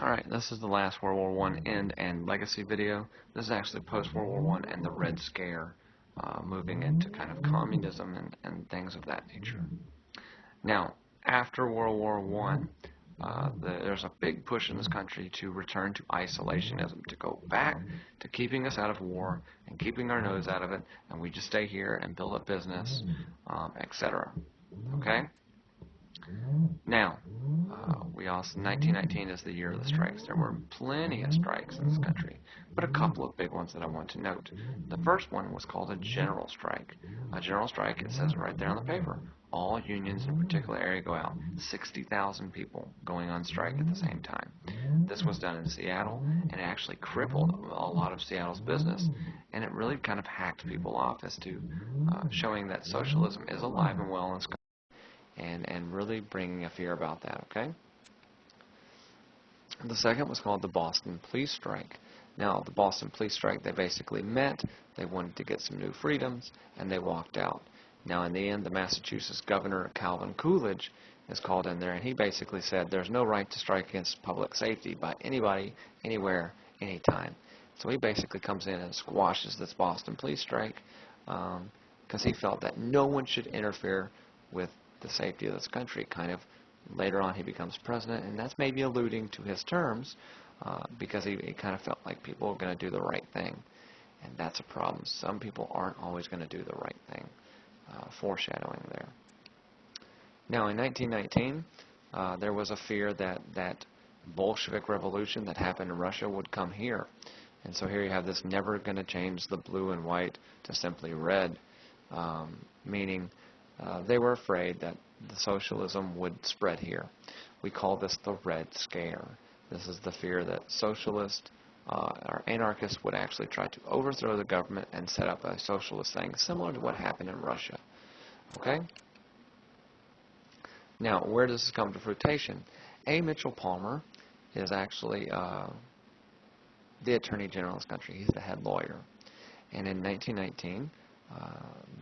Alright, this is the last World War I end and legacy video. This is actually post-World War I and the Red Scare, moving into kind of communism and things of that nature. Now, after World War I, there's a big push in this country to return to isolationism, to go back to keeping us out of war and keeping our nose out of it, and we just stay here and build a business, etc. Okay? Now, we also 1919 is the year of the strikes. There were plenty of strikes in this country, but a couple of big ones that I want to note. The first one was called a general strike. A general strike, it says right there on the paper, all unions in a particular area go out. 60,000 people going on strike at the same time. This was done in Seattle, and it actually crippled a lot of Seattle's business, and it really kind of hacked people off as to showing that socialism is alive and well in this country. And really bringing a fear about that, okay? The second was called the Boston Police Strike. Now, the Boston Police Strike, they basically met, they wanted to get some new freedoms, and they walked out. Now, in the end, the Massachusetts governor, Calvin Coolidge, is called in there, and he basically said there's no right to strike against public safety by anybody, anywhere, anytime. So he basically comes in and squashes this Boston Police Strike because he felt that no one should interfere with the safety of this country. Kind of later on he becomes president, and that's maybe alluding to his terms because he kind of felt like people are going to do the right thing, and that's a problem. Some people aren't always going to do the right thing. Foreshadowing there. Now in 1919 there was a fear that that Bolshevik revolution that happened in Russia would come here, and so here you have this never going to change the blue and white to simply red, meaning they were afraid that the socialism would spread here. We call this the Red Scare. This is the fear that socialists or anarchists would actually try to overthrow the government and set up a socialist thing, similar to what happened in Russia. Okay? Now, where does this come to fruition? A. Mitchell Palmer is actually the Attorney General of this country. He's the head lawyer. And in 1919,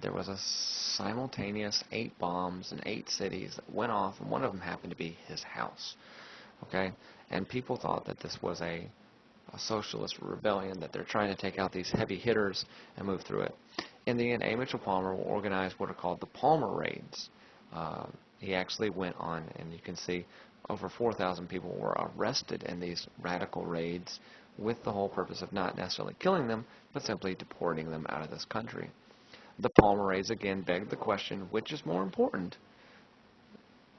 there was a simultaneous 8 bombs in 8 cities that went off, and one of them happened to be his house. Okay? And people thought that this was a socialist rebellion, that they're trying to take out these heavy hitters and move through it. In the end, A. Mitchell Palmer organized what are called the Palmer Raids. He actually went on, and you can see over 4,000 people were arrested in these radical raids with the whole purpose of not necessarily killing them, but simply deporting them out of this country. The Palmer Raids again begged the question, which is more important,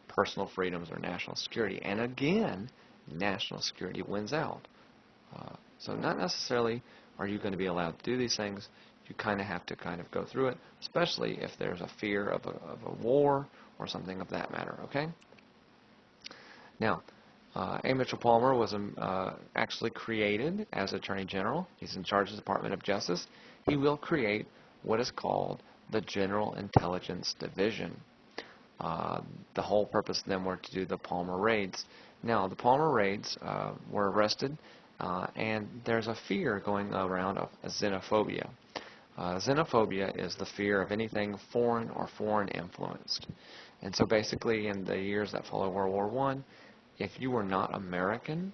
personal freedoms or national security? And again, national security wins out. So not necessarily are you going to be allowed to do these things. You kind of have to kind of go through it, especially if there's a fear of a war or something of that matter, okay? Now, A. Mitchell Palmer was actually created as Attorney General. He's in charge of the Department of Justice. He will create what is called the General Intelligence Division. The whole purpose then were to do the Palmer Raids. Now, the Palmer Raids were arrested, and there's a fear going around of xenophobia. Xenophobia is the fear of anything foreign or foreign influenced. And so basically in the years that follow World War I, if you were not American,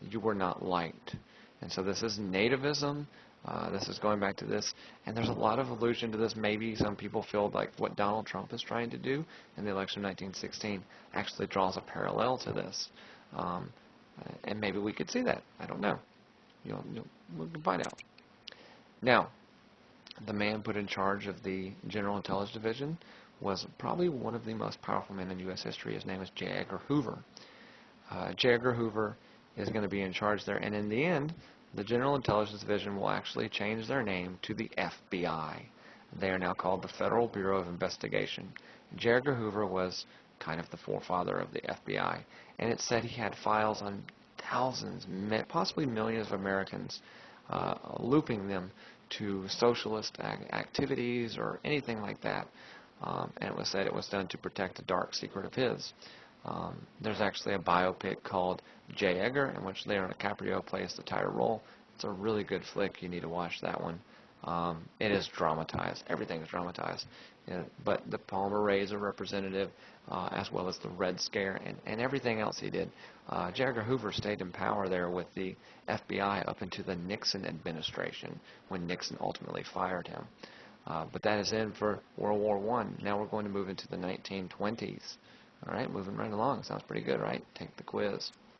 you were not liked. And so this is nativism. This is going back to this, and there's a lot of allusion to this. Maybe some people feel like what Donald Trump is trying to do in the election of 1916 actually draws a parallel to this. And maybe we could see that. I don't know. We can find out. Now, the man put in charge of the General Intelligence Division was probably one of the most powerful men in U.S. history. His name is J. Edgar Hoover. J. Edgar Hoover is going to be in charge there, and in the end, the General Intelligence Division will actually change their name to the FBI. They are now called the Federal Bureau of Investigation. J. Edgar Hoover was kind of the forefather of the FBI, and it said he had files on thousands, possibly millions of Americans, looping them to socialist activities or anything like that. And it was said it was done to protect a dark secret of his. There's actually a biopic called J. Edgar, in which Leonardo DiCaprio plays the title role. It's a really good flick. You need to watch that one. It is dramatized. Everything is dramatized. But the Palmer Rays are representative, as well as the Red Scare and everything else he did. J. Edgar Hoover stayed in power there with the FBI up into the Nixon administration when Nixon ultimately fired him. But that is it for World War I. Now we're going to move into the 1920s. All right, moving right along. Sounds pretty good, right? Take the quiz.